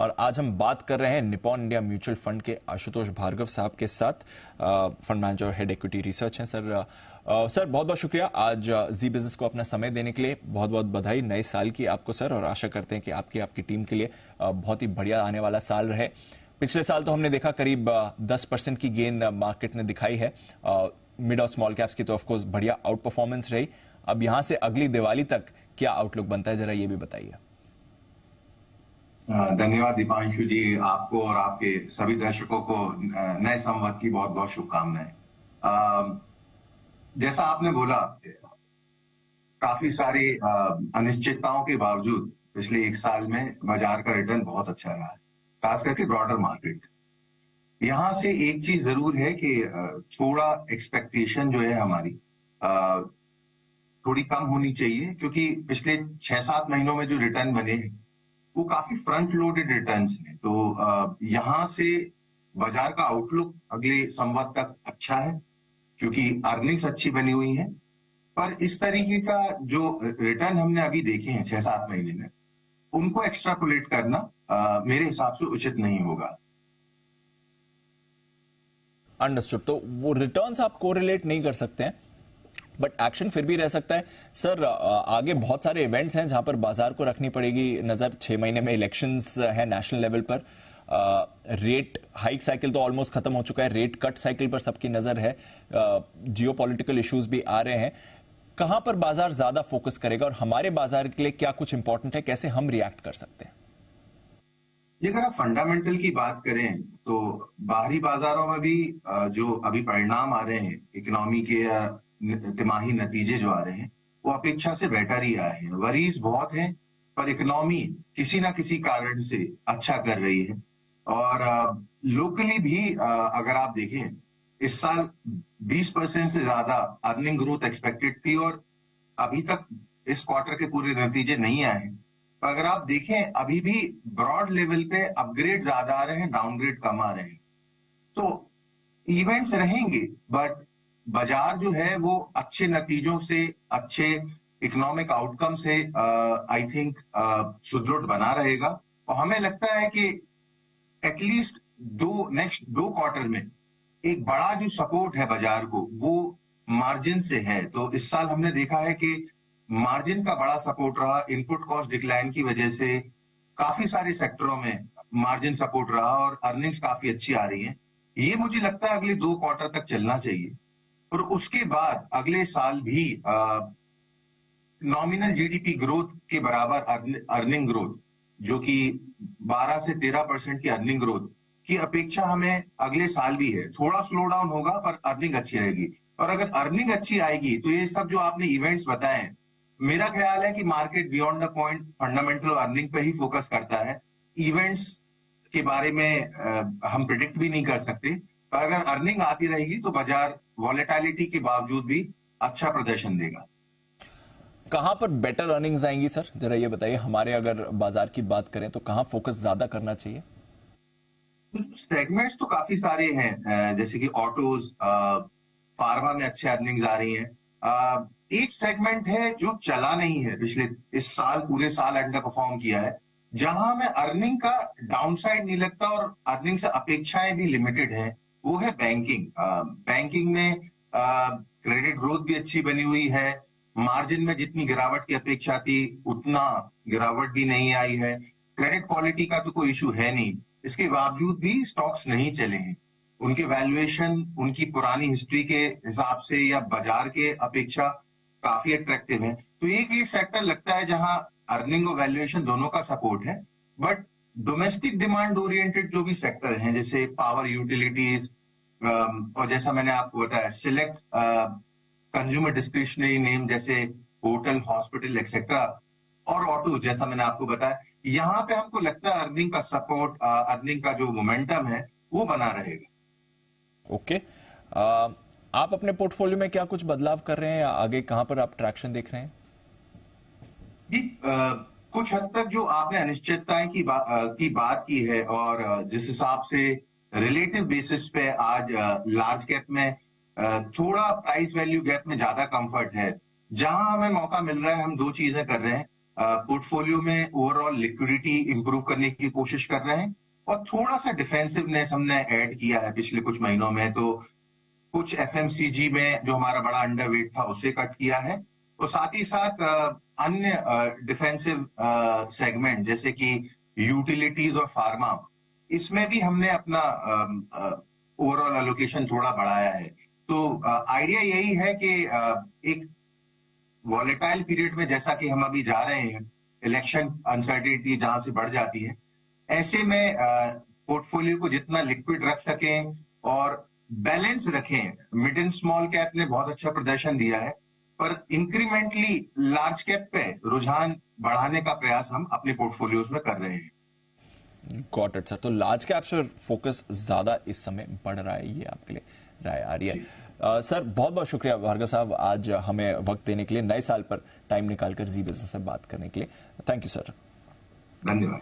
और आज हम बात कर रहे हैं निपॉन इंडिया म्यूचुअल फंड के आशुतोष भार्गव साहब के साथ। Fund manager, head equity research हैं सर। सर बहुत बहुत शुक्रिया आज जी बिजनेस को अपना समय देने के लिए। बहुत बहुत बधाई नए साल की आपको सर, और आशा करते हैं कि आपकी टीम के लिए बहुत ही बढ़िया आने वाला साल रहे। पिछले साल तो हमने देखा करीब 10% की गेन मार्केट ने दिखाई है। मिड और स्मॉल कैप्स की तो ऑफकोर्स बढ़िया आउट परफॉर्मेंस रही। अब यहां से अगली दिवाली तक क्या आउटलुक बनता है, जरा ये भी बताइए। धन्यवाद दीपांशु जी, आपको और आपके सभी दर्शकों को नए संवत की बहुत बहुत शुभकामनाएं। जैसा आपने बोला, काफी सारी अनिश्चितताओं के बावजूद पिछले एक साल में बाजार का रिटर्न बहुत अच्छा रहा है, खास करके ब्रॉडर मार्केट। यहां से एक चीज जरूर है कि थोड़ा एक्सपेक्टेशन जो है हमारी थोड़ी कम होनी चाहिए, क्योंकि पिछले 6-7 महीनों में जो रिटर्न बने हैं वो काफी फ्रंट लोडेड रिटर्न्स हैं। तो यहां से बाजार का आउटलुक अगले संवत तक अच्छा है, क्योंकि अर्निंग्स अच्छी बनी हुई हैं। पर इस तरीके का जो रिटर्न हमने अभी देखे हैं 6-7 महीने में, उनको एक्स्ट्रापोलेट करना मेरे हिसाब से उचित नहीं होगा। अंडरस्टूड। तो वो रिटर्न्स आप कोरिलेट नहीं कर सकते हैं, बट एक्शन फिर भी रह सकता है सर। आगे बहुत सारे इवेंट्स हैं जहां पर बाजार को रखनी पड़ेगी नजर। 6 महीने में इलेक्शंस है नेशनल लेवल पर। रेट हाइक साइकिल तो ऑलमोस्ट खत्म हो चुका है, रेट कट साइकिल पर सबकी नजर है। जियोपॉलिटिकल इश्यूज भी आ रहे हैं। कहां पर बाजार ज्यादा फोकस करेगा और हमारे बाजार के लिए क्या कुछ इंपॉर्टेंट है, कैसे हम रिएक्ट कर सकते हैं? अगर आप फंडामेंटल की बात करें तो बाहरी बाजारों में भी जो अभी परिणाम आ रहे हैं, इकोनॉमी के तिमाही नतीजे जो आ रहे हैं, वो अपेक्षा से बेटर ही आए हैं। वरीज बहुत हैं, पर इकोनॉमी किसी ना किसी कारण से अच्छा कर रही है। और लोकली भी अगर आप देखें, इस साल 20% से ज्यादा अर्निंग ग्रोथ एक्सपेक्टेड थी, और अभी तक इस क्वार्टर के पूरे नतीजे नहीं आए हैं। अगर आप देखें, अभी भी ब्रॉड लेवल पे अपग्रेड ज्यादा आ रहे हैं, डाउनग्रेड कम आ रहे हैं। तो इवेंट्स रहेंगे, बट बाजार जो है वो अच्छे नतीजों से, अच्छे इकोनॉमिक आउटकम से आई थिंक सुदृढ़ बना रहेगा। और हमें लगता है कि एटलीस्ट नेक्स्ट 2 क्वार्टर में एक बड़ा जो सपोर्ट है बाजार को, वो मार्जिन से है। तो इस साल हमने देखा है कि मार्जिन का बड़ा सपोर्ट रहा। इनपुट कॉस्ट डिक्लाइन की वजह से काफी सारे सेक्टरों में मार्जिन सपोर्ट रहा और अर्निंग्स काफी अच्छी आ रही हैं। ये मुझे लगता है अगले 2 क्वार्टर तक चलना चाहिए, और उसके बाद अगले साल भी नॉमिनल जीडीपी ग्रोथ के बराबर अर्निंग ग्रोथ, जो कि 12 से 13% की अर्निंग ग्रोथ की अपेक्षा हमें अगले साल भी है। थोड़ा स्लो डाउन होगा, पर अर्निंग अच्छी रहेगी। और अगर अर्निंग अच्छी आएगी तो ये सब जो आपने इवेंट्स बताए, मेरा ख्याल है कि market beyond the point fundamental earning पे ही फोकस करता है। इवेंट्स के बारे में हम प्रिडिक्ट भी नहीं कर सकते, पर अगर अर्निंग आती रहेगी तो बाजार वॉलेटिलिटी के बावजूद भी अच्छा प्रदर्शन देगा। कहां पर बेटर अर्निंग्स आएंगी सर, जरा ये बताइए। हमारे अगर बाजार की बात करें तो कहां फोकस ज्यादा करना चाहिए? सेगमेंट्स तो काफी सारे हैं, जैसे कि ऑटोज, फार्मा में अच्छे अर्निंग्स आ रही हैं। एक सेगमेंट है जो चला नहीं है, पिछले इस साल पूरे साल अंडर परफॉर्म किया है, जहां हमें अर्निंग का डाउनसाइड नहीं लगता और अर्निंग से अपेक्षाएं भी लिमिटेड है, वो है बैंकिंग। बैंकिंग में क्रेडिट ग्रोथ भी अच्छी बनी हुई है। मार्जिन में जितनी गिरावट की अपेक्षा थी उतना गिरावट भी नहीं आई है। क्रेडिट क्वालिटी का तो कोई इशू है नहीं, इसके बावजूद भी स्टॉक्स नहीं चले हैं। उनके वैल्यूएशन उनकी पुरानी हिस्ट्री के हिसाब से या बाजार के अपेक्षा काफी अट्रैक्टिव है। तो एक सेक्टर लगता है जहां अर्निंग और वैल्यूएशन दोनों का सपोर्ट है। बट डोमेस्टिक डिमांड ओरिएंटेड जो भी सेक्टर हैं, जैसे पावर यूटिलिटीज, और जैसा मैंने आपको बताया सिलेक्ट कंज्यूमर डिस्क्रिशनरी नेम जैसे होटल, हॉस्पिटल एक्सेट्रा, और ऑटो, जैसा मैंने आपको बताया, यहां पे हमको लगता है अर्निंग का सपोर्ट, अर्निंग का जो मोमेंटम है वो बना रहेगा। ओके। आप अपने पोर्टफोलियो में क्या कुछ बदलाव कर रहे हैं, आगे कहां पर आप ट्रैक्शन देख रहे हैं? जी, कुछ हद तक जो आपने अनिश्चितताएं की बात की है, और जिस हिसाब से रिलेटिव बेसिस पे आज लार्ज कैप में थोड़ा प्राइस वैल्यू गैप में ज्यादा कंफर्ट है, जहां हमें मौका मिल रहा है हम 2 चीजें कर रहे हैं। पोर्टफोलियो में ओवरऑल लिक्विडिटी इंप्रूव करने की कोशिश कर रहे हैं और थोड़ा सा डिफेंसिवनेस हमने ऐड किया है पिछले कुछ महीनों में। तो कुछ एफएमसीजी में जो हमारा बड़ा अंडरवेट था उसे कट किया है और साथ ही साथ अन्य डिफेंसिव सेगमेंट जैसे कि यूटिलिटीज और फार्मा, इसमें भी हमने अपना ओवरऑल एलोकेशन थोड़ा बढ़ाया है। तो आइडिया यही है कि एक वॉलेटाइल पीरियड में, जैसा कि हम अभी जा रहे हैं, इलेक्शन अनसर्टेनिटी जहां से बढ़ जाती है, ऐसे में पोर्टफोलियो को जितना लिक्विड रख सकें और बैलेंस रखें। मिड एंड स्मॉल कैप ने बहुत अच्छा प्रदर्शन दिया है, पर इंक्रीमेंटली लार्ज कैप पे रुझान बढ़ाने का प्रयास हम अपने पोर्टफोलियोज में कर रहे हैं। Got it sir. तो लार्ज कैप्स पर फोकस ज्यादा इस समय बढ़ रहा है, ये आपके लिए राय आ रही है। सर बहुत बहुत शुक्रिया भार्गव साहब, आज हमें वक्त देने के लिए, नए साल पर टाइम निकालकर जी बिजनेस से बात करने के लिए। Thank you sir. धन्यवाद।